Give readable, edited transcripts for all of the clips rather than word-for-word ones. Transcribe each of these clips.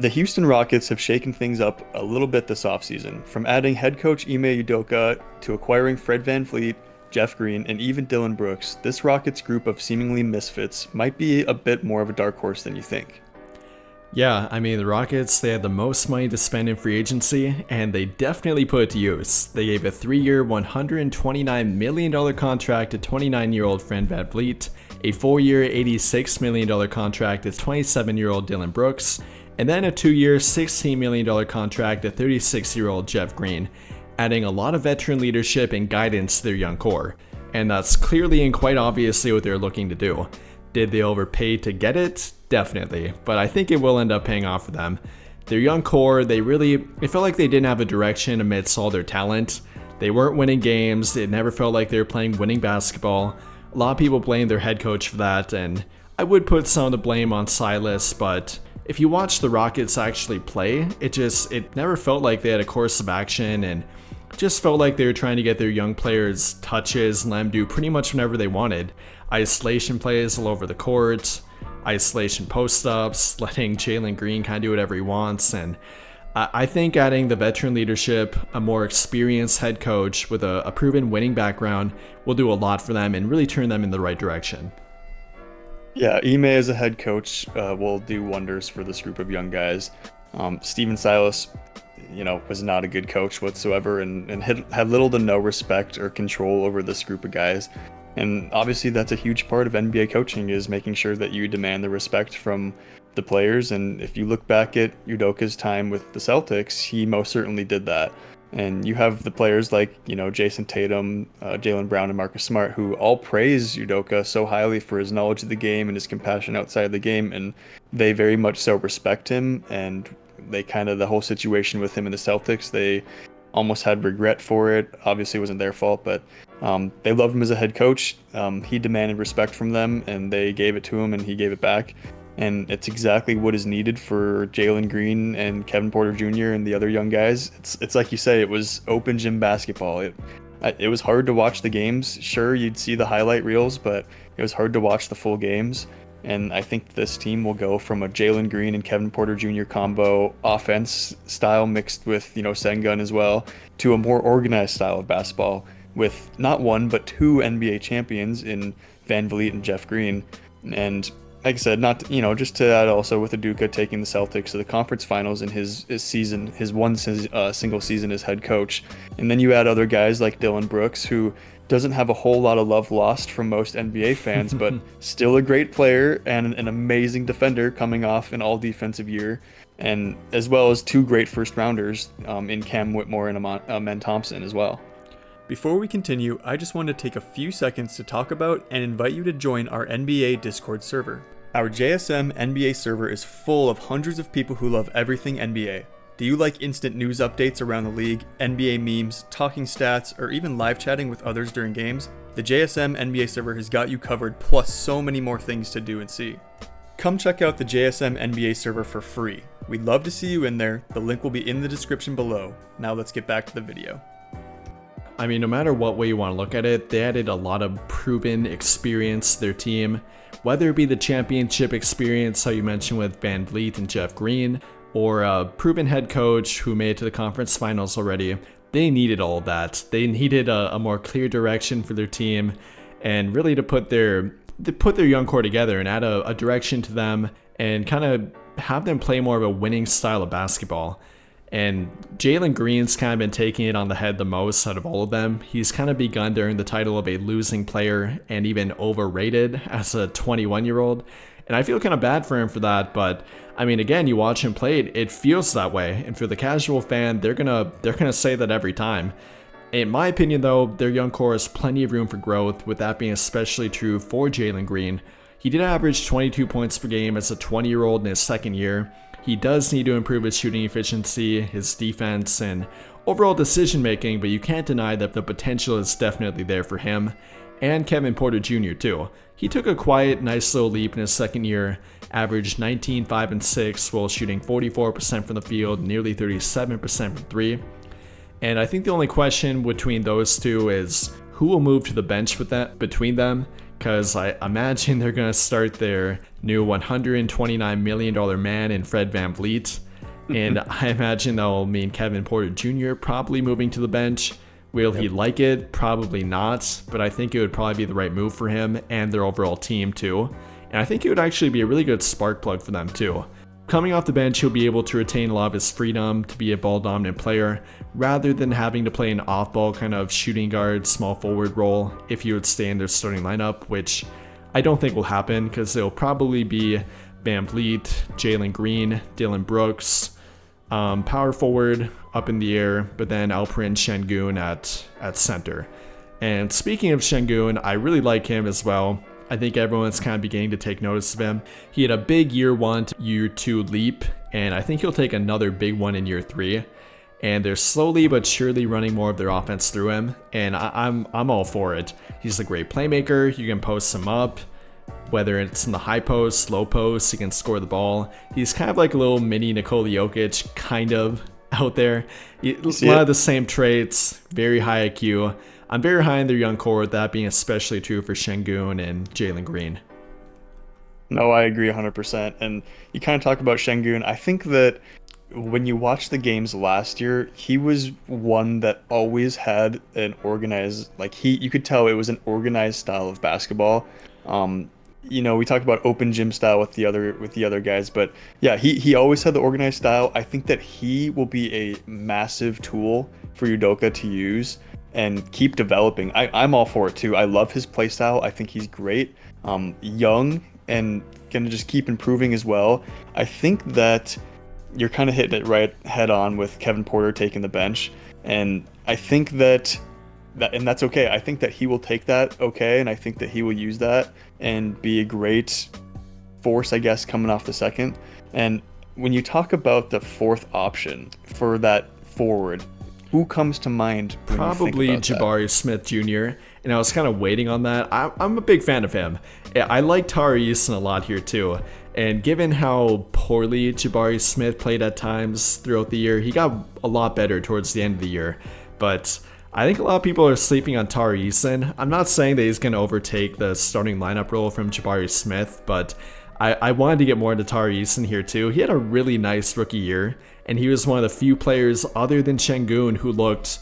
The Houston Rockets have shaken things up a little bit this offseason, from adding head coach Ime Udoka to acquiring Fred VanVleet, Jeff Green, and even Dylan Brooks. This Rockets group of seemingly misfits might be a bit more of a dark horse than you think. Yeah, I mean, the Rockets, they had the most money to spend in free agency, and they definitely put it to use. They gave a 3-year, $129 million contract to 29-year-old Fred VanVleet, a 4-year, $86 million contract to 27-year-old Dylan Brooks, and then a 2-year, $16 million contract to 36-year-old Jeff Green, adding a lot of veteran leadership and guidance to their young core. And that's clearly and quite obviously what they're looking to do. Did they overpay to get it? Definitely, but I think it will end up paying off for them. Their young core, it felt like they didn't have a direction amidst all their talent. They weren't winning games, it never felt like they were playing winning basketball. A lot of people blame their head coach for that, and I would put some of the blame on Silas, but if you watch the Rockets actually play, it never felt like they had a course of action, and just felt like they were trying to get their young players touches and let them do pretty much whenever they wanted. Isolation plays all over the court, isolation post-ups, letting Jalen Green kind of do whatever he wants, and I think adding the veteran leadership, a more experienced head coach with a proven winning background will do a lot for them and really turn them in the right direction. Yeah, Ime as a head coach will do wonders for this group of young guys. Steven Silas, was not a good coach whatsoever and had little to no respect or control over this group of guys. And obviously that's a huge part of NBA coaching, is making sure that you demand the respect from the players. And if you look back at Udoka's time with the Celtics, he most certainly did that. And you have the players like, Jason Tatum, Jaylen Brown, and Marcus Smart, who all praise Udoka so highly for his knowledge of the game and his compassion outside the game. And they very much so respect him. And the whole situation with him in the Celtics, they almost had regret for it. Obviously it wasn't their fault, but they loved him as a head coach. He demanded respect from them, and they gave it to him, and he gave it back. And it's exactly what is needed for Jalen Green and Kevin Porter Jr. and the other young guys. It's like you say, it was open gym basketball. It was hard to watch the games. Sure, you'd see the highlight reels, but it was hard to watch the full games. And I think this team will go from a Jalen Green and Kevin Porter Jr. combo offense style mixed with, Sengun as well, to a more organized style of basketball with not one, but two NBA champions in VanVleet and Jeff Green. And like I said, just to add also with Udoka taking the Celtics to the conference finals in his season, his single season as head coach. And then you add other guys like Dylan Brooks, who doesn't have a whole lot of love lost from most NBA fans, but still a great player and an amazing defender coming off an all defensive year, and as well as two great first rounders in Cam Whitmore and Amen Thompson as well. Before we continue, I just wanted to take a few seconds to talk about and invite you to join our NBA Discord server. Our JSM NBA server is full of hundreds of people who love everything NBA. Do you like instant news updates around the league, NBA memes, talking stats, or even live chatting with others during games? The JSM NBA server has got you covered, plus so many more things to do and see. Come check out the JSM NBA server for free. We'd love to see you in there. The link will be in the description below. Now let's get back to the video. I mean, no matter what way you want to look at it, they added a lot of proven experience to their team, whether it be the championship experience, how you mentioned with VanVleet and Jeff Green, or a proven head coach who made it to the conference finals already. They needed all of that. They needed a more clear direction for their team, and really to put their young core together and add a direction to them and kind of have them play more of a winning style of basketball. And Jalen Green's kind of been taking it on the head the most out of all of them. He's kind of begun to earn the title of a losing player and even overrated as a 21-year-old. And I feel kind of bad for him for that, but I mean, again, you watch him play, it feels that way. And for the casual fan, they're gonna say that every time. In my opinion, though, their young core has plenty of room for growth, with that being especially true for Jalen Green. He did average 22 points per game as a 20-year-old in his second year. He does need to improve his shooting efficiency, his defense, and overall decision making, but you can't deny that the potential is definitely there for him. And Kevin Porter Jr. too. He took a quiet, nice little leap in his second year, averaged 19, 5, and 6 while shooting 44% from the field, nearly 37% from 3. And I think the only question between those two is who will move to the bench between them, because I imagine they're going to start their new $129 million man in Fred VanVleet. And I imagine that'll mean Kevin Porter Jr. probably moving to the bench. Will he like it? Probably not, but I think it would probably be the right move for him and their overall team too. And I think it would actually be a really good spark plug for them too. Coming off the bench, he'll be able to retain a lot of his freedom to be a ball-dominant player, rather than having to play an off-ball kind of shooting guard, small forward role if he would stay in their starting lineup, which I don't think will happen because it'll probably be VanVleet, Jalen Green, Dylan Brooks, power forward up in the air, but then Alperen Şengün at center. And speaking of Şengün, I really like him as well. I think everyone's kind of beginning to take notice of him. He had a big year 1 to year 2 leap, and I think he'll take another big one in year 3. And they're slowly but surely running more of their offense through him, and I'm all for it. He's a great playmaker. You can post him up, whether it's in the high post, low post, he can score the ball. He's kind of like a little mini Nikola Jokic, kind of, out there. A lot of the same traits, very high IQ. I'm very high in their young core, that being especially true for Şengün and Jalen Green. No, I agree 100%. And you kind of talk about Şengün. I think that when you watch the games last year, he was one that always had an organized, you could tell it was an organized style of basketball. We talk about open gym style with the other guys, but yeah, he always had the organized style. I think that he will be a massive tool for Udoka to use and keep developing. I'm all for it too. I love his play style. I think he's great. Young and gonna just keep improving as well. I think that you're kind of hitting it right head on with Kevin Porter taking the bench, and I think that and that's okay. I think that he will take that okay, and I think that he will use that and be a great force, I guess, coming off the second. And when you talk about the fourth option for that forward, who comes to mind when Probably you think about Jabari Smith Jr., and I was kind of waiting on that. I'm a big fan of him. I like Tari Eason a lot here too, and given how poorly Jabari Smith played at times throughout the year, he got a lot better towards the end of the year. But I think a lot of people are sleeping on Tari Eason. I'm not saying that he's going to overtake the starting lineup role from Jabari Smith, but I wanted to get more into Tari Eason here too. He had a really nice rookie year, and he was one of the few players other than Şengün who looked,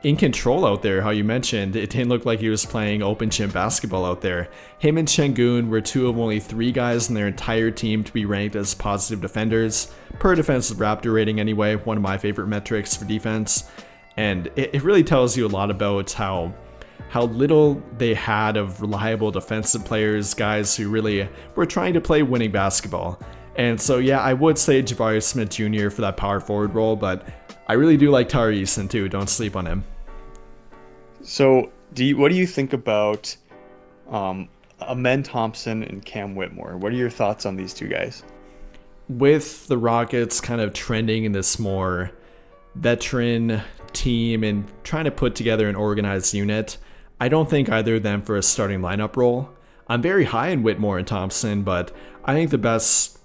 in control out there. How you mentioned, it didn't look like he was playing open gym basketball out there. Him and Şengün were 2 of only 3 guys in their entire team to be ranked as positive defenders, per defensive Raptor rating anyway, one of my favorite metrics for defense. And it really tells you a lot about how little they had of reliable defensive players, guys who really were trying to play winning basketball. And so, yeah, I would say Jabari Smith Jr. for that power forward role, but I really do like Tari Eason too. Don't sleep on him. So, what do you think about Amen Thompson and Cam Whitmore? What are your thoughts on these two guys? With the Rockets kind of trending in this more veteran team and trying to put together an organized unit, I don't think either of them for a starting lineup role. I'm very high in Whitmore and Thompson, but I think the best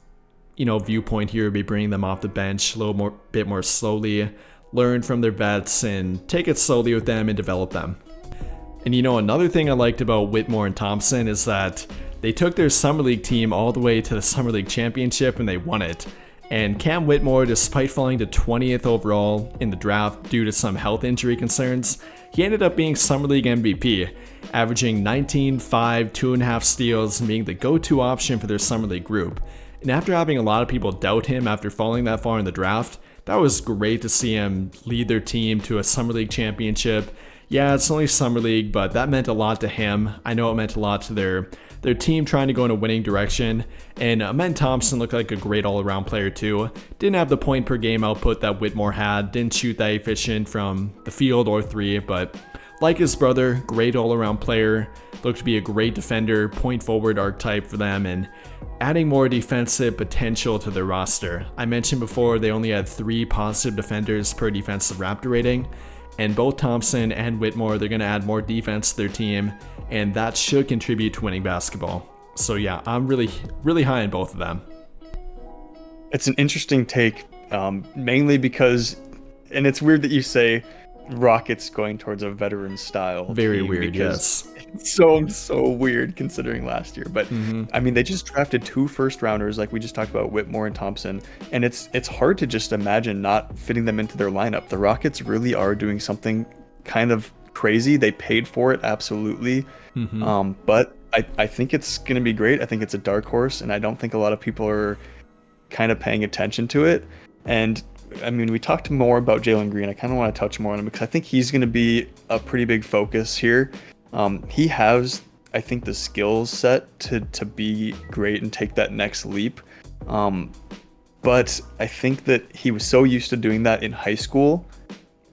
viewpoint here would be bringing them off the bench a bit more slowly, learn from their vets and take it slowly with them and develop them. And another thing I liked about Whitmore and Thompson is that they took their Summer League team all the way to the Summer League Championship and they won it. And Cam Whitmore, despite falling to 20th overall in the draft due to some health injury concerns, he ended up being Summer League MVP, averaging 19, 5, 2.5 steals and being the go-to option for their Summer League group. And after having a lot of people doubt him after falling that far in the draft, that was great to see him lead their team to a Summer League championship. Yeah, it's only Summer League, but that meant a lot to him. I know it meant a lot to their team trying to go in a winning direction. And Amen Thompson looked like a great all-around player too. Didn't have the point per game output that Whitmore had, didn't shoot that efficient from the field or 3, but like his brother, great all-around player, looked to be a great defender, point forward archetype for them, and adding more defensive potential to their roster. I mentioned before they only had 3 positive defenders per defensive Raptor rating, and both Thompson and Whitmore, they're going to add more defense to their team, and that should contribute to winning basketball. So yeah, I'm really, really high in both of them. It's an interesting take, mainly because, and it's weird that you say Rockets going towards a veteran style Very team weird, because yes. it's so weird considering last year. But I mean, they just drafted 2 first-rounders, like we just talked about, Whitmore and Thompson, and it's hard to just imagine not fitting them into their lineup. The Rockets really are doing something kind of crazy. They paid for it, absolutely. But I think it's going to be great. I think it's a dark horse, and I don't think a lot of people are kind of paying attention to it. And I mean, we talked more about Jalen Green. I kind of want to touch more on him because I think he's going to be a pretty big focus here. He has, I think, the skills set to be great and take that next leap. But I think that he was so used to doing that in high school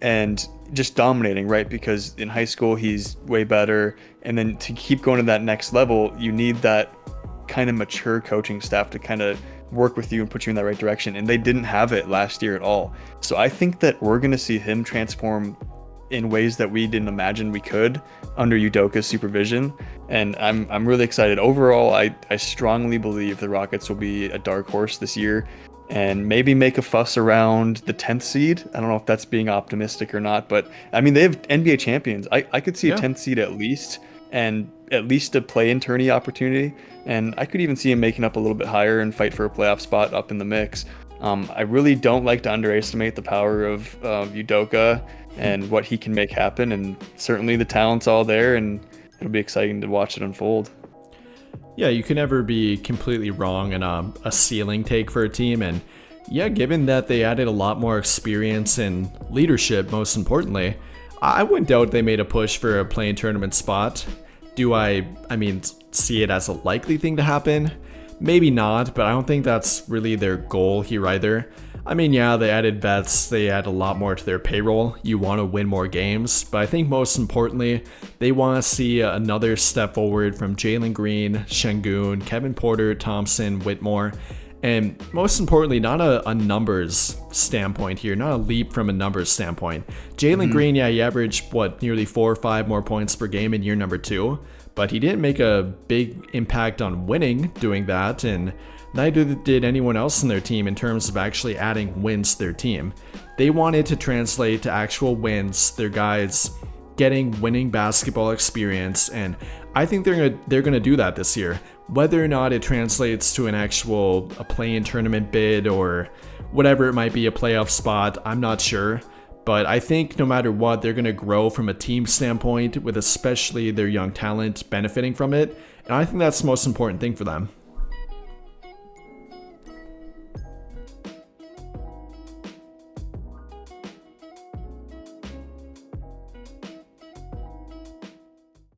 and just dominating, right? Because in high school, he's way better. And then to keep going to that next level, you need that kind of mature coaching staff to kind of work with you and put you in that right direction. And they didn't have it last year at all. So I think that we're going to see him transform in ways that we didn't imagine we could under Udoka's supervision. And I'm really excited. Overall, I strongly believe the Rockets will be a dark horse this year and maybe make a fuss around the 10th seed. I don't know if that's being optimistic or not, but I mean, they have NBA champions. I could see a 10th seed at least, and at least a play-in tourney opportunity. And I could even see him making up a little bit higher and fight for a playoff spot up in the mix. I really don't like to underestimate the power of Udoka and what he can make happen. And certainly the talent's all there, and it'll be exciting to watch it unfold. Yeah, you can never be completely wrong in a ceiling take for a team. And yeah, given that they added a lot more experience and leadership, most importantly, I wouldn't doubt they made a push for a play-in tournament spot. Do I mean, see it as a likely thing to happen? Maybe not, but I don't think that's really their goal here either. I mean, yeah, they added vets, they add a lot more to their payroll. You want to win more games, but I think most importantly, they want to see another step forward from Jalen Green, Şengün, Kevin Porter, Thompson, Whitmore, and most importantly, not a numbers standpoint here, not a leap from a numbers standpoint. Jalen Green, yeah, he averaged, nearly 4 or 5 more points per game in year number 2, but he didn't make a big impact on winning doing that, and neither did anyone else in their team in terms of actually adding wins to their team. They wanted to translate to actual wins, their guys getting winning basketball experience, and I think they're gonna do that this year. Whether or not it translates to a play-in tournament bid or whatever it might be, a playoff spot, I'm not sure. But I think no matter what, they're going to grow from a team standpoint, with especially their young talent benefiting from it. And I think that's the most important thing for them.